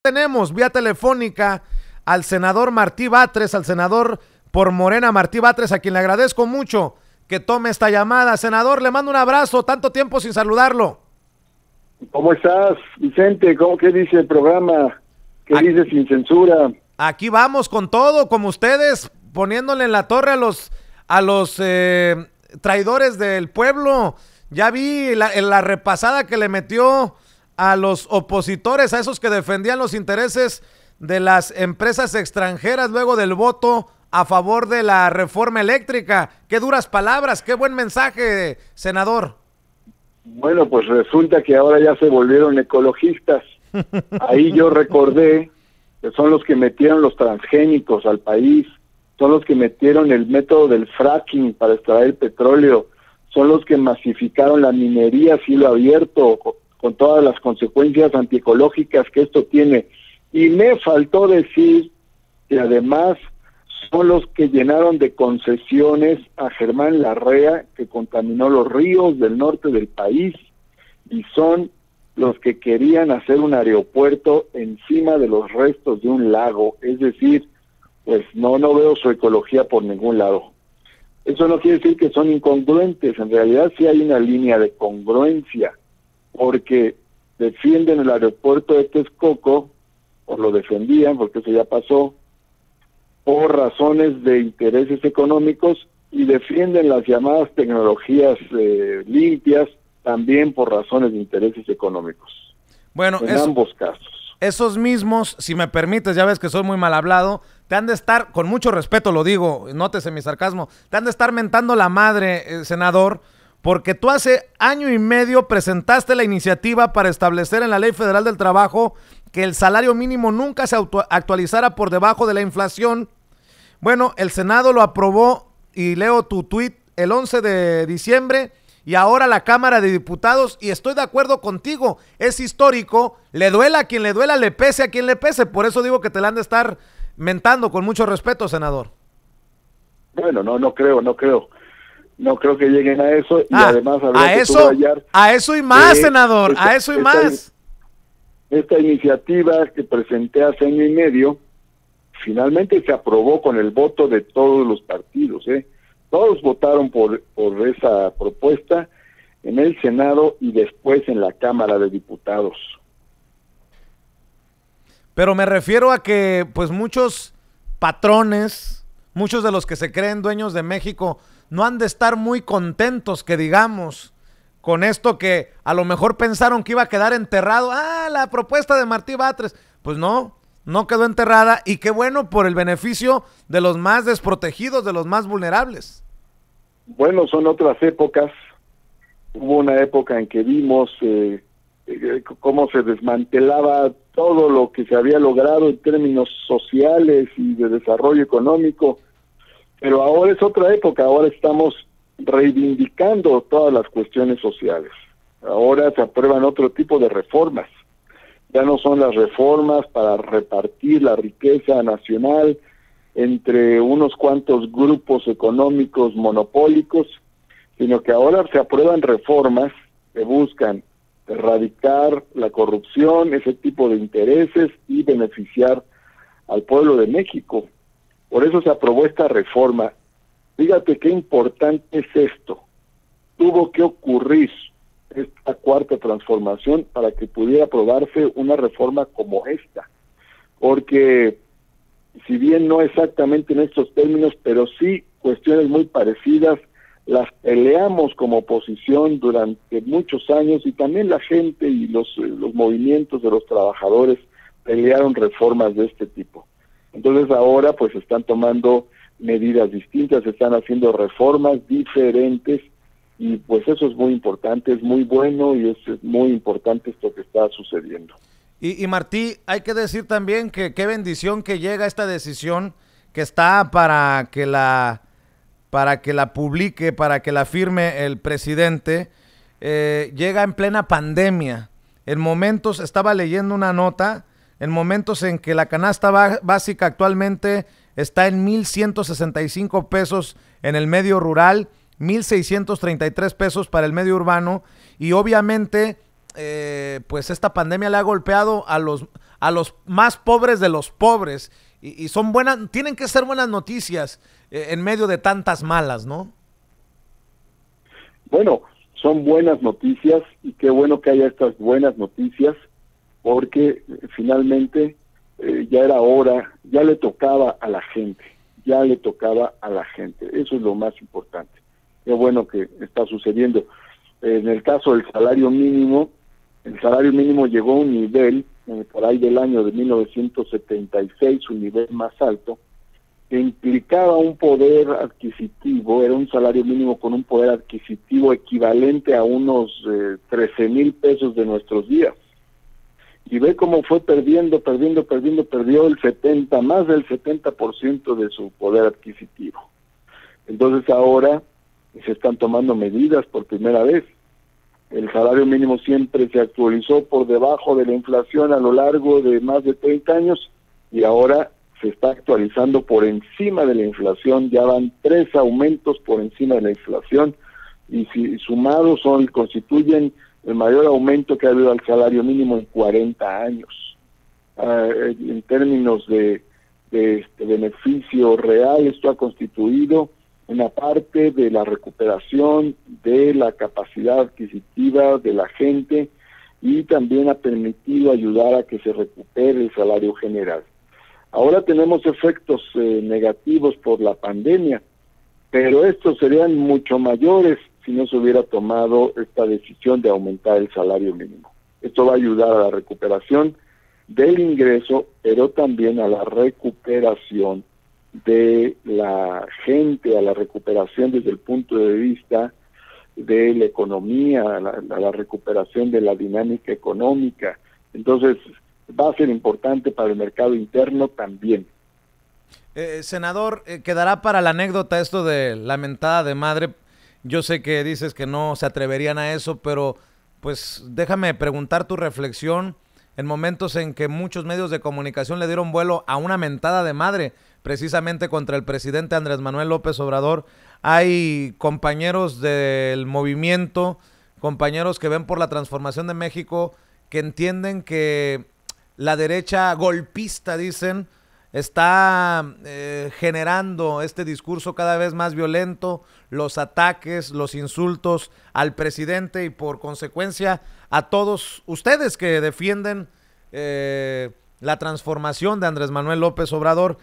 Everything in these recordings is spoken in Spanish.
Tenemos vía telefónica al senador Martí Batres, al senador por Morena Martí Batres, a quien le agradezco mucho que tome esta llamada. Senador, le mando un abrazo, tanto tiempo sin saludarlo. ¿Cómo estás, Vicente? ¿Qué dice el programa? ¿Qué dice Sin Censura? Aquí vamos con todo, como ustedes, poniéndole en la torre a los traidores del pueblo. Ya vi la repasada que le metió a los opositores, a esos que defendían los intereses de las empresas extranjeras luego del voto a favor de la reforma eléctrica. Qué duras palabras, qué buen mensaje, senador. Bueno, pues resulta que ahora ya se volvieron ecologistas. Ahí yo recordé que son los que metieron los transgénicos al país, son los que metieron el método del fracking para extraer petróleo, son los que masificaron la minería a cielo abierto, con todas las consecuencias antiecológicas que esto tiene. Y me faltó decir que además son los que llenaron de concesiones a Germán Larrea, que contaminó los ríos del norte del país, y son los que querían hacer un aeropuerto encima de los restos de un lago. Es decir, pues no veo su ecología por ningún lado. Eso no quiere decir que son incongruentes, en realidad sí hay una línea de congruencia, porque defienden el aeropuerto de Texcoco, o lo defendían, porque eso ya pasó, por razones de intereses económicos, y defienden las llamadas tecnologías limpias, también por razones de intereses económicos. Bueno, en ambos casos. Esos mismos, si me permites, ya ves que soy muy mal hablado, te han de estar, con mucho respeto lo digo, nótese mi sarcasmo, te han de estar mentando la madre, senador, porque tú hace año y medio presentaste la iniciativa para establecer en la Ley Federal del Trabajo que el salario mínimo nunca se actualizara por debajo de la inflación. Bueno, el Senado lo aprobó, y leo tu tuit, el 11 de diciembre, y ahora la Cámara de Diputados, y estoy de acuerdo contigo, es histórico, le duela a quien le duela, le pese a quien le pese, por eso digo que te la han de estar mentando con mucho respeto, senador. Bueno, no creo. No creo que lleguen a eso, y además a eso y más, senador, a eso y más. Esta iniciativa que presenté hace año y medio, finalmente se aprobó con el voto de todos los partidos, Todos votaron por esa propuesta en el Senado y después en la Cámara de Diputados. Pero me refiero a que, pues, muchos patrones, muchos de los que se creen dueños de México, no han de estar muy contentos, que digamos, con esto que a lo mejor pensaron que iba a quedar enterrado. La propuesta de Martí Batres. Pues no quedó enterrada, y qué bueno, por el beneficio de los más desprotegidos, de los más vulnerables. Bueno, son otras épocas. Hubo una época en que vimos cómo se desmantelaba todo lo que se había logrado en términos sociales y de desarrollo económico. Pero ahora es otra época, ahora estamos reivindicando todas las cuestiones sociales. Ahora se aprueban otro tipo de reformas. Ya no son las reformas para repartir la riqueza nacional entre unos cuantos grupos económicos monopólicos, sino que ahora se aprueban reformas que buscan erradicar la corrupción, ese tipo de intereses, y beneficiar al pueblo de México. Por eso se aprobó esta reforma. Fíjate qué importante es esto. Tuvo que ocurrir esta cuarta transformación para que pudiera aprobarse una reforma como esta. Porque, si bien no exactamente en estos términos, pero sí cuestiones muy parecidas, las peleamos como oposición durante muchos años, y también la gente y los movimientos de los trabajadores pelearon reformas de este tipo. Entonces ahora pues están tomando medidas distintas, están haciendo reformas diferentes, y pues eso es muy importante, es muy bueno, y es muy importante esto que está sucediendo. Y Martí, hay que decir también que qué bendición que llega esta decisión que está para que la publique, para que la firme el presidente. Llega en plena pandemia, en momentos, estaba leyendo una nota, en momentos en que la canasta básica actualmente está en 1,165 pesos en el medio rural, 1,633 pesos para el medio urbano, y obviamente pues esta pandemia le ha golpeado a a los más pobres de los pobres. Y son buenas, tienen que ser buenas noticias en medio de tantas malas, ¿no? Bueno, son buenas noticias y qué bueno que haya estas buenas noticias porque finalmente ya era hora, ya le tocaba a la gente, eso es lo más importante. Qué bueno que está sucediendo. En el caso del salario mínimo, el salario mínimo llegó a un nivel, por ahí del año de 1976, su nivel más alto, que implicaba un poder adquisitivo, era un salario mínimo con un poder adquisitivo equivalente a unos 13,000 pesos de nuestros días. Y ve cómo fue perdió más del 70% de su poder adquisitivo. Entonces ahora se están tomando medidas por primera vez. El salario mínimo siempre se actualizó por debajo de la inflación a lo largo de más de 30 años y ahora se está actualizando por encima de la inflación. Ya van 3 aumentos por encima de la inflación y si sumados constituyen el mayor aumento que ha habido al salario mínimo en 40 años. En términos de beneficio real, esto ha constituido una parte de la recuperación de la capacidad adquisitiva de la gente y también ha permitido ayudar a que se recupere el salario general. Ahora tenemos efectos negativos por la pandemia, pero estos serían mucho mayores si no se hubiera tomado esta decisión de aumentar el salario mínimo. Esto va a ayudar a la recuperación del ingreso, pero también a la recuperación de la gente, a la recuperación desde el punto de vista de la economía, a la recuperación de la dinámica económica. Entonces, va a ser importante para el mercado interno también. Senador, quedará para la anécdota esto de la mentada de madre. Yo sé que dices que no se atreverían a eso, pero pues déjame preguntar tu reflexión en momentos en que muchos medios de comunicación le dieron vuelo a una mentada de madre, precisamente contra el presidente Andrés Manuel López Obrador. Hay compañeros del movimiento, compañeros que ven por la transformación de México, que entienden que la derecha golpista, dicen, está generando este discurso cada vez más violento, los ataques, los insultos al presidente y por consecuencia a todos ustedes que defienden la transformación de Andrés Manuel López Obrador.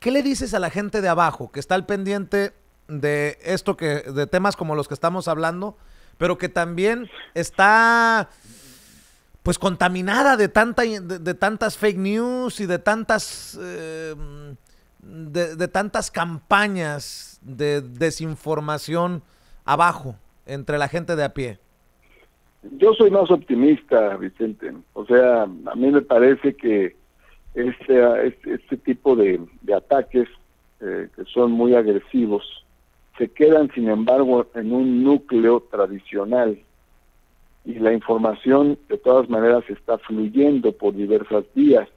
¿Qué le dices a la gente de abajo que está al pendiente de esto, de temas como los que estamos hablando, pero que también está pues contaminada de tantas fake news y de tantas campañas de desinformación abajo entre la gente de a pie? Yo soy más optimista, Vicente. O sea, a mí me parece que este tipo de ataques que son muy agresivos se quedan, sin embargo, en un núcleo tradicional. Y la información de todas maneras está fluyendo por diversas vías.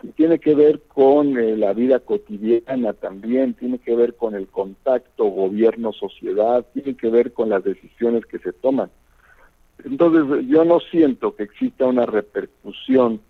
Y tiene que ver con la vida cotidiana también, tiene que ver con el contacto gobierno-sociedad, tiene que ver con las decisiones que se toman. Entonces yo no siento que exista una repercusión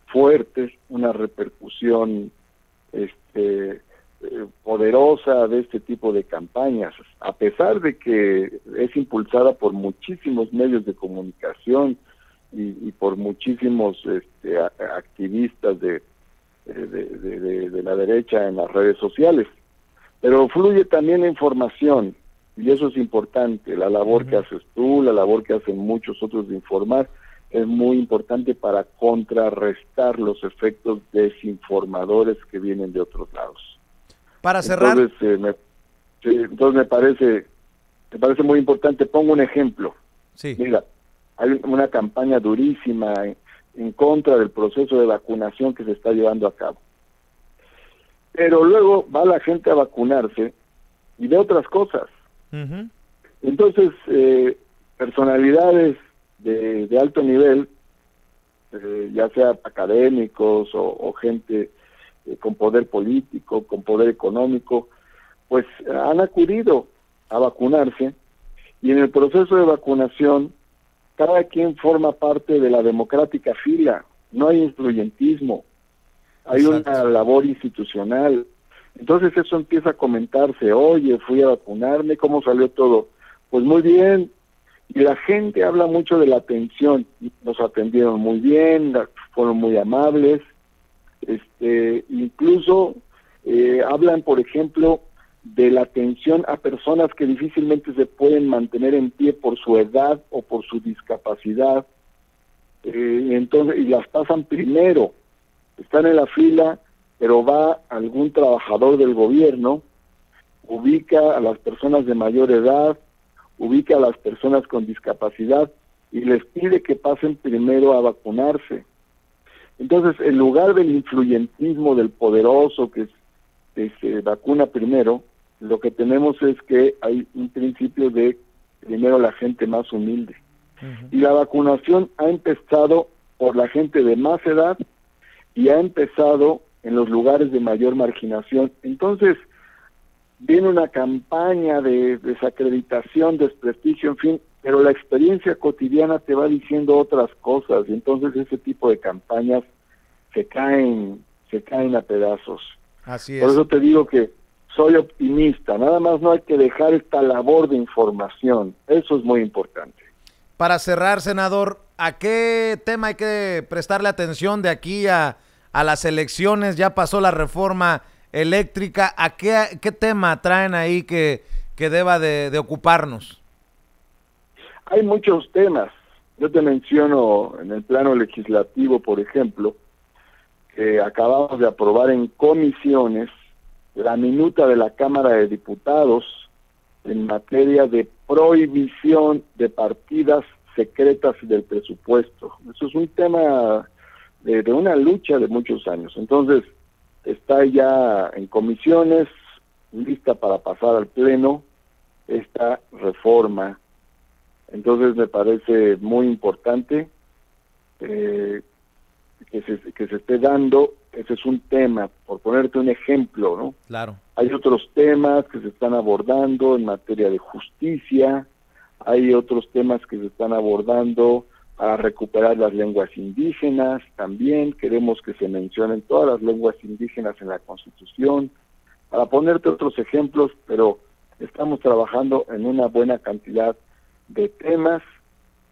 fuerte, una repercusión poderosa de este tipo de campañas, a pesar de que es impulsada por muchísimos medios de comunicación y por muchísimos activistas de la derecha en las redes sociales. Pero fluye también la información, y eso es importante. La labor que haces tú, la labor que hacen muchos otros de informar, es muy importante para contrarrestar los efectos desinformadores que vienen de otros lados. Para cerrar. Entonces me parece muy importante. Pongo un ejemplo. Sí. Mira, hay una campaña durísima en contra del proceso de vacunación que se está llevando a cabo. Pero luego va la gente a vacunarse y ve otras cosas. Uh-huh. Entonces, personalidades de alto nivel, ya sea académicos o gente con poder político, con poder económico, pues han acudido a vacunarse, y en el proceso de vacunación cada quien forma parte de la democrática fila, no hay influyentismo, hay Exacto. una labor institucional. Entonces eso empieza a comentarse, oye, fui a vacunarme, ¿cómo salió todo? Pues muy bien, y la gente habla mucho de la atención, nos atendieron muy bien, fueron muy amables, incluso hablan, por ejemplo, de la atención a personas que difícilmente se pueden mantener en pie por su edad o por su discapacidad, entonces, y las pasan primero, están en la fila, pero va algún trabajador del gobierno, ubica a las personas de mayor edad, ubica a las personas con discapacidad y les pide que pasen primero a vacunarse. Entonces, en lugar del influyentismo del poderoso que se vacuna primero, lo que tenemos es que hay un principio de primero la gente más humilde. Y la vacunación ha empezado por la gente de más edad y ha empezado en los lugares de mayor marginación. Entonces, viene una campaña de desacreditación, desprestigio, en fin, pero la experiencia cotidiana te va diciendo otras cosas, y entonces ese tipo de campañas se caen a pedazos. Así es. Por eso te digo que soy optimista, nada más no hay que dejar esta labor de información, eso es muy importante. Para cerrar, senador, ¿a qué tema hay que prestarle atención de aquí a las elecciones? Ya pasó la reforma eléctrica. ¿A qué tema traen ahí que deba de ocuparnos? Hay muchos temas. Yo te menciono en el plano legislativo, por ejemplo, que acabamos de aprobar en comisiones la minuta de la Cámara de Diputados en materia de prohibición de partidas secretas del presupuesto. Eso es un tema de una lucha de muchos años. Entonces, está ya en comisiones, lista para pasar al Pleno esta reforma. Entonces, me parece muy importante que se esté dando. Ese es un tema, por ponerte un ejemplo, ¿no? Claro. Hay otros temas que se están abordando en materia de justicia, hay otros temas que se están abordando para recuperar las lenguas indígenas, también queremos que se mencionen todas las lenguas indígenas en la Constitución, para ponerte otros ejemplos, pero estamos trabajando en una buena cantidad de temas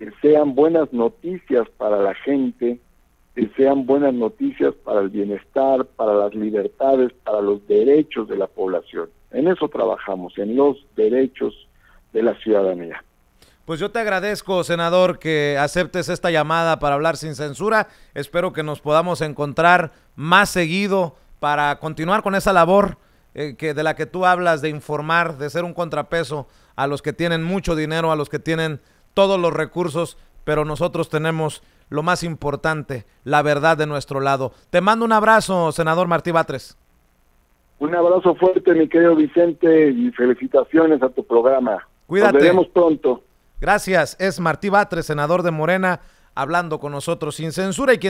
que sean buenas noticias para la gente, que sean buenas noticias para el bienestar, para las libertades, para los derechos de la población. En eso trabajamos, en los derechos de la ciudadanía. Pues yo te agradezco, senador, que aceptes esta llamada para hablar sin censura. Espero que nos podamos encontrar más seguido para continuar con esa labor de la que tú hablas, de informar, de ser un contrapeso a los que tienen mucho dinero, a los que tienen todos los recursos, pero nosotros tenemos lo más importante, la verdad de nuestro lado. Te mando un abrazo, senador Martí Batres. Un abrazo fuerte, mi querido Vicente, y felicitaciones a tu programa. Cuídate. Nos veremos pronto. Gracias. Es Martí Batres, senador de Morena, hablando con nosotros sin censura. Y